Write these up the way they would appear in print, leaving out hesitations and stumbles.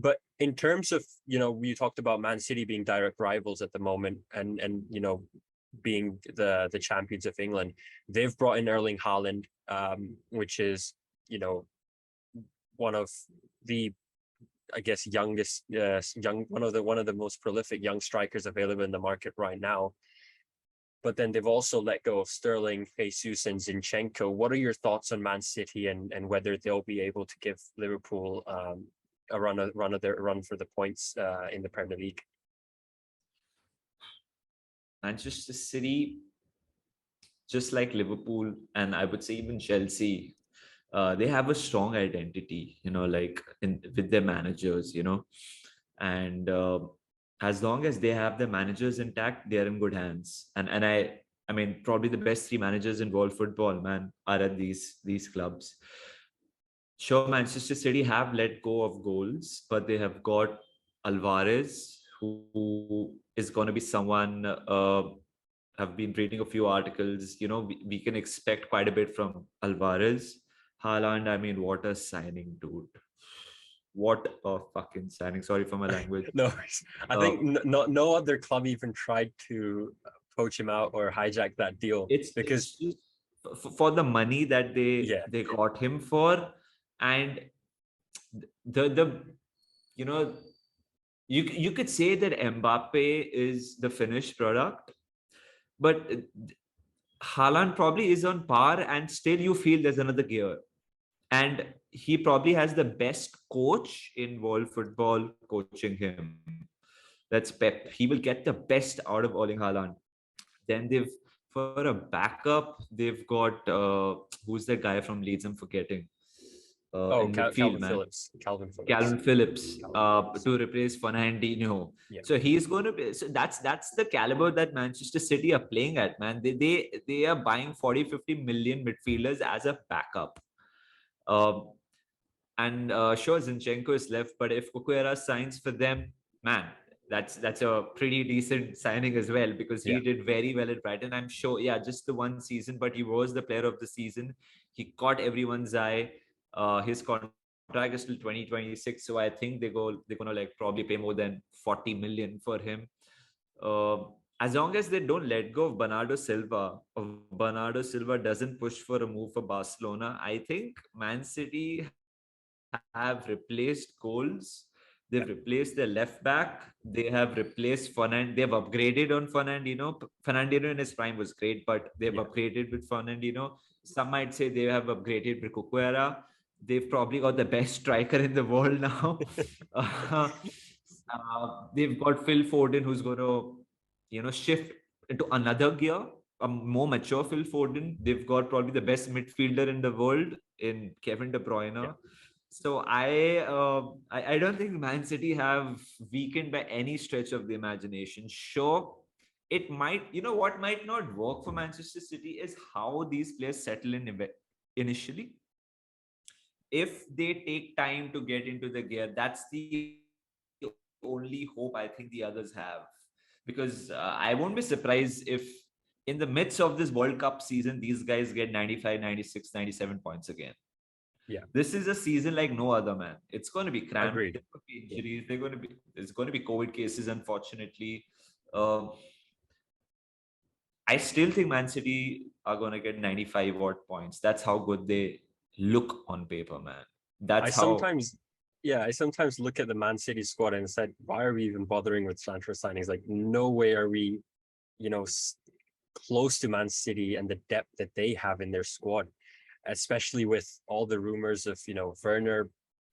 But in terms of, we talked about Man City being direct rivals at the moment, and being the champions of England. They've brought in Erling Haaland, which is, one of the, I guess, youngest one of the most prolific young strikers available in the market right now. But then they've also let go of Sterling, Jesus, and Zinchenko. What are your thoughts on Man City and whether they'll be able to give Liverpool a run for the points in the Premier League? Manchester City, just like Liverpool, and I would say even Chelsea, they have a strong identity, like with their managers, and as long as they have their managers intact, they're in good hands. And I mean, probably the best three managers in world football, man, are at these clubs. Sure, Manchester City have let go of goals, but they have got Alvarez, who is going to be someone. Have been reading a few articles. We can expect quite a bit from Alvarez. Haaland, I mean, what a signing, dude. What a fucking signing. Sorry for my language. No, I think no other club even tried to poach him out or hijack that deal. It's just for the money that they got him for, and the you could say that Mbappe is the finished product, but Haaland probably is on par, and still you feel there's another gear. And he probably has the best coach in world football coaching him. That's Pep. He will get the best out of Erling Haaland. Then for a backup, they've got who's the guy from Leeds? I'm forgetting. In midfield, Calvin man. Phillips. Calvin Phillips to replace Fernandinho. Yeah. So he's going to be. So that's the caliber that Manchester City are playing at, man. They are buying 40-50 million midfielders as a backup. And sure, Zinchenko is left, but if Cucurella signs for them, man, that's a pretty decent signing as well, because he did very well at Brighton. I'm sure, just the one season, but he was the player of the season. He caught everyone's eye. His contract is till 2026, so I think they're gonna like probably pay more than 40 million for him. As long as they don't let go of Bernardo Silva, doesn't push for a move for Barcelona, I think Man City have replaced goals. They've replaced their left back. They have replaced Fernand. They've upgraded on Fernandinho. Fernandinho in his prime was great, but they've upgraded with Fernandinho. Some might say they have upgraded with Cucurella. They've probably got the best striker in the world now. They've got Phil Foden, who's going to, shift into another gear, a more mature Phil Foden. They've got probably the best midfielder in the world in Kevin De Bruyne. Yeah. So I don't think Man City have weakened by any stretch of the imagination. Sure, it might, what might not work for Manchester City is how these players settle in initially. If they take time to get into the gear, that's the only hope I think the others have. Because I won't be surprised if in the midst of this World Cup season, these guys get 95, 96, 97 points again. Yeah, this is a season like no other, man. It's going to be cramped. Agreed. There's going to be injuries. There's going to be COVID cases, unfortunately. I still think Man City are going to get 95 odd points. That's how good they look on paper, man. I sometimes look at the Man City squad and said, why are we even bothering with transfer signings? Like, no way are we, close to Man City and the depth that they have in their squad, especially with all the rumors of, Werner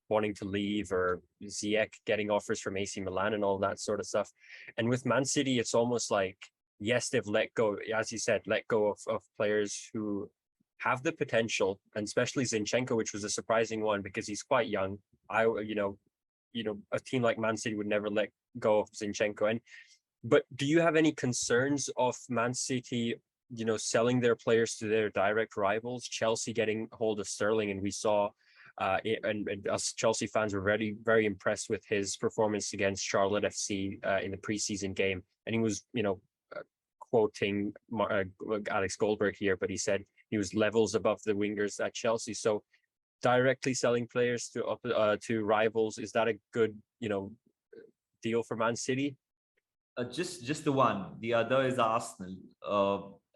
wanting to leave or Ziyech getting offers from AC Milan and all that sort of stuff. And with Man City, it's almost like, yes, they've let go, as you said, of players who have the potential, and especially Zinchenko, which was a surprising one because he's quite young. A team like Man City would never let go of Zinchenko. But do you have any concerns of Man City, selling their players to their direct rivals? Chelsea getting hold of Sterling, and we saw, and us Chelsea fans were very, very impressed with his performance against Charlotte FC in the preseason game. And he was, quoting Alex Goldberg here, but he said he was levels above the wingers at Chelsea. So directly selling players to rivals, is that a good, deal for Man City? Just the one. The other is Arsenal.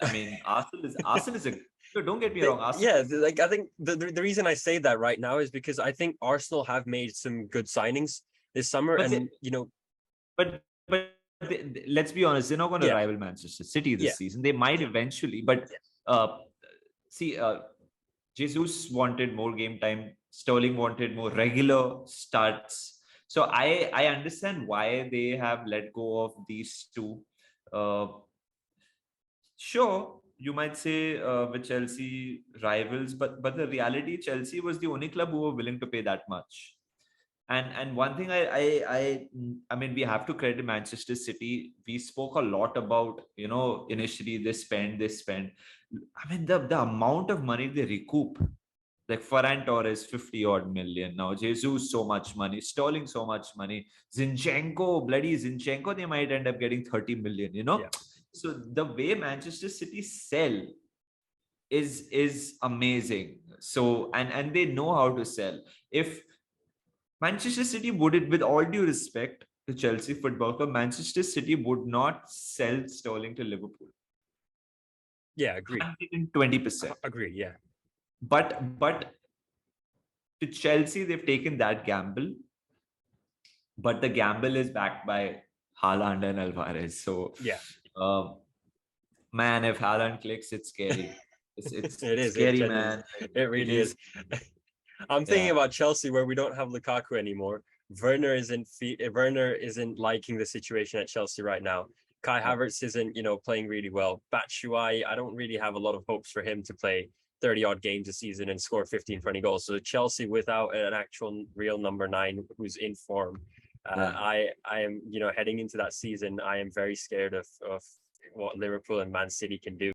I mean, Arsenal is a. No, don't get me wrong. Arsenal. Yeah, like I think the reason I say that right now is because I think Arsenal have made some good signings this summer, But and let's be honest, they're not going to yeah, rival Manchester City this yeah, season. They might eventually, but see, Jesus wanted more game time. Sterling wanted more regular starts. So I understand why they have let go of these two. Uh, sure, you might say with Chelsea rivals, but the reality, Chelsea was the only club who were willing to pay that much. And one thing I mean, we have to credit Manchester City. We spoke a lot about, initially they spend. I mean, the amount of money they recoup, like Ferran Torres 50 odd million now, Jesus so much money, Sterling so much money, bloody Zinchenko, they might end up getting 30 million. yeah, So the way Manchester City sell is amazing. So and they know how to sell. If Manchester City wouldn't, with all due respect to Chelsea Football Club, Manchester City would not sell Sterling to Liverpool. yeah. Agreed. 120%. Agreed. Yeah, But to Chelsea, they've taken that gamble. But the gamble is backed by Haaland and Alvarez. So, yeah. uh, man, if Haaland clicks, it's scary. It's It is. It scary, genuinely, man. it It really is. is. I'm thinking Yeah. about Chelsea where we don't have Lukaku anymore. Werner isn't liking the situation at Chelsea right now. Kai Yeah. Havertz isn't, playing really well. Batshuayi, I don't really have a lot of hopes for him to play 30 odd games a season and score 15, 20 goals. So Chelsea without an actual real number 9 who's in form. Yeah. I am, heading into that season, I am very scared of what Liverpool and Man City can do.